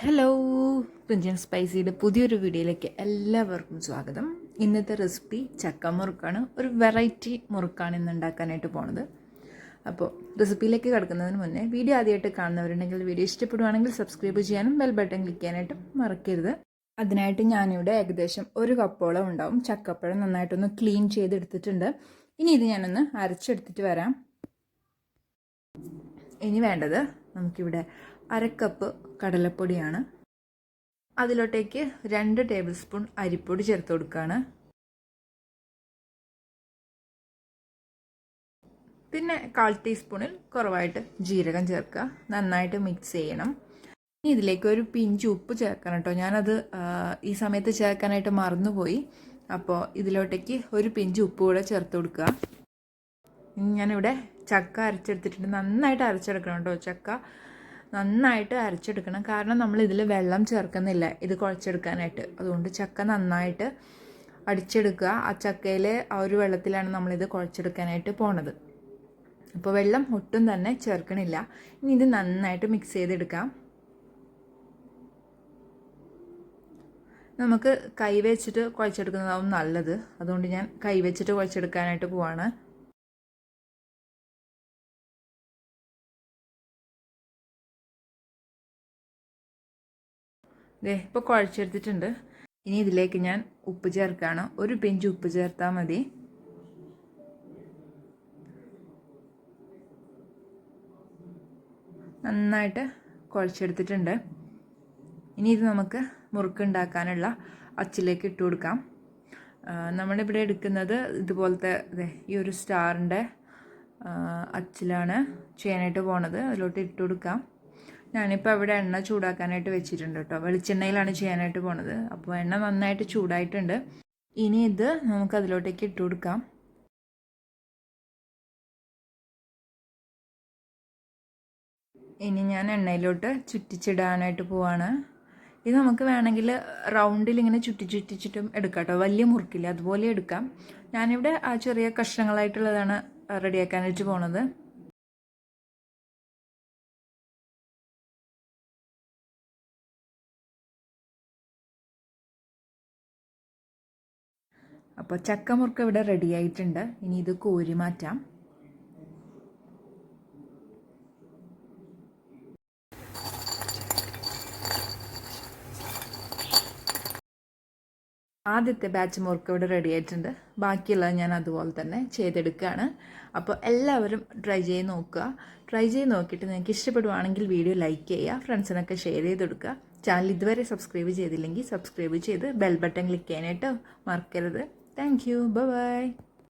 Hello Kunchan സ്പൈസിയുടെ പുതിയൊരു വീഡിയോയിലേക്ക് എല്ലാവർക്കും സ്വാഗതം. ഇന്നത്തെ റെസിപ്പി ചക്ക മുറുക്കാണ്. ഒരു വെറൈറ്റി മുറുക്കാണ് ഇന്ന് ഉണ്ടാക്കാനായിട്ട് പോണത്. അപ്പോൾ റെസിപ്പിയിലേക്ക് കിടക്കുന്നതിന് മുന്നേ വീഡിയോ ആദ്യമായിട്ട് കാണുന്നവരുണ്ടെങ്കിൽ വീഡിയോ ഇഷ്ടപ്പെടുവാണെങ്കിൽ സബ്സ്ക്രൈബ് ചെയ്യാനും ബെൽ ബട്ടൺ ക്ലിക്ക് ചെയ്യാനായിട്ടും മറക്കരുത്. അതിനായിട്ട് ഞാനിവിടെ ഏകദേശം ഒരു കപ്പോളം ഉണ്ടാവും ചക്കപ്പഴം നന്നായിട്ടൊന്ന് ക്ലീൻ ചെയ്തെടുത്തിട്ടുണ്ട്. ഇനി ഇത് ഞാനൊന്ന് അരച്ചെടുത്തിട്ട് വരാം. ഇനി വേണ്ടത് നമുക്കിവിടെ അരക്കപ്പ് കടലപ്പൊടിയാണ്. അതിലോട്ടേക്ക് 2 ടേബിൾ സ്പൂൺ അരിപ്പൊടി ചേർത്ത് കൊടുക്കുകയാണ്. പിന്നെ 1/4 ടീസ്പൂണിൽ കുറവായിട്ട് ജീരകം ചേർക്കുക. നന്നായിട്ട് മിക്സ് ചെയ്യണം. ഇനി ഇതിലേക്ക് ഒരു പിഞ്ച് ഉപ്പ് ചേർക്കണം കേട്ടോ. ഞാനത് ഈ സമയത്ത് ചേർക്കാനായിട്ട് മറന്നുപോയി. അപ്പോൾ ഇതിലോട്ടേക്ക് ഒരു പിഞ്ച് ഉപ്പ് കൂടെ ചേർത്ത് കൊടുക്കുക. ഞാനിവിടെ ചക്ക അരച്ചെടുത്തിട്ടുണ്ട്. നന്നായിട്ട് അരച്ചെടുക്കണം കേട്ടോ. ചക്ക നന്നായിട്ട് അരച്ചെടുക്കണം. കാരണം നമ്മൾ ഇതിൽ വെള്ളം ചേർക്കുന്നില്ല ഇത് കുഴച്ചെടുക്കാനായിട്ട്. അതുകൊണ്ട് ചക്ക നന്നായിട്ട് അടിച്ചെടുക്കുക. ആ ചക്കയിലെ ആ ഒരു വെള്ളത്തിലാണ് നമ്മളിത് കുഴച്ചെടുക്കാനായിട്ട് പോണത്. അപ്പോൾ വെള്ളം ഒട്ടും തന്നെ ചേർക്കണില്ല. ഇനി ഇത് നന്നായിട്ട് മിക്സ് ചെയ്തെടുക്കാം. നമുക്ക് കൈ വെച്ചിട്ട് കുഴച്ചെടുക്കുന്നതാവും നല്ലത്. അതുകൊണ്ട് ഞാൻ കൈ വെച്ചിട്ട് കുഴച്ചെടുക്കാനായിട്ട് പോവാണ്. ഇപ്പോൾ കുഴച്ചെടുത്തിട്ടുണ്ട്. ഇനി ഇതിലേക്ക് ഞാൻ ഉപ്പ് ചേർക്കുകയാണ്. ഒരു പിഞ്ച് ഉപ്പ് ചേർത്താൽ മതി. നന്നായിട്ട് കുഴച്ചെടുത്തിട്ടുണ്ട്. ഇനി ഇത് നമുക്ക് മുറുക്കുണ്ടാക്കാനുള്ള അച്ചിലേക്ക് ഇട്ട് കൊടുക്കാം. നമ്മളിവിടെ എടുക്കുന്നത് ഇതുപോലത്തെ ഈ ഒരു സ്റ്റാറിൻ്റെ അച്ചിലാണ് ചെയ്യാനായിട്ട് പോണത്. അതിലോട്ട് ഇട്ട് കൊടുക്കാം. ഞാനിപ്പോൾ അവിടെ എണ്ണ ചൂടാക്കാനായിട്ട് വെച്ചിട്ടുണ്ട് കേട്ടോ. വെളിച്ചെണ്ണയിലാണ് ചെയ്യാനായിട്ട് പോണത്. അപ്പോൾ എണ്ണ നന്നായിട്ട് ചൂടായിട്ടുണ്ട്. ഇനി ഇത് നമുക്ക് അതിലോട്ടേക്ക് ഇട്ട് കൊടുക്കാം. ഇനി ഞാൻ എണ്ണയിലോട്ട് ചുറ്റിച്ചിടാനായിട്ട് പോവാണ്. ഇത് നമുക്ക് വേണമെങ്കിൽ റൗണ്ടിൽ ഇങ്ങനെ ചുറ്റിച്ചിട്ടും എടുക്കാം കേട്ടോ. വലിയ മുറുക്കില്ല, അതുപോലെ എടുക്കാം. ഞാനിവിടെ ആ ചെറിയ കഷ്ണങ്ങളായിട്ടുള്ളതാണ് റെഡിയാക്കാനായിട്ട് പോണത്. അപ്പോൾ ചക്കമുറുക്ക് ഇവിടെ റെഡി ആയിട്ടുണ്ട്. ഇനി ഇത് കോരി മാറ്റാം. ആദ്യത്തെ ബാച്ച് മുറുക്ക് ഇവിടെ റെഡി ആയിട്ടുണ്ട്. ബാക്കിയുള്ളത് ഞാൻ അതുപോലെ തന്നെ ചെയ്തെടുക്കുകയാണ്. അപ്പോൾ എല്ലാവരും ട്രൈ ചെയ്ത് നോക്കുക. ട്രൈ ചെയ്ത് നോക്കിയിട്ട് നിങ്ങൾക്ക് ഇഷ്ടപ്പെടുവാണെങ്കിൽ വീഡിയോ ലൈക്ക് ചെയ്യുക, ഫ്രണ്ട്സിനൊക്കെ ഷെയർ ചെയ്ത് കൊടുക്കുക. ചാനൽ ഇതുവരെ സബ്സ്ക്രൈബ് ചെയ്തില്ലെങ്കിൽ സബ്സ്ക്രൈബ് ചെയ്ത് ബെൽ ബട്ടൺ ക്ലിക്ക് ചെയ്യാനായിട്ട് മറക്കരുത്. Thank you. Bye-bye.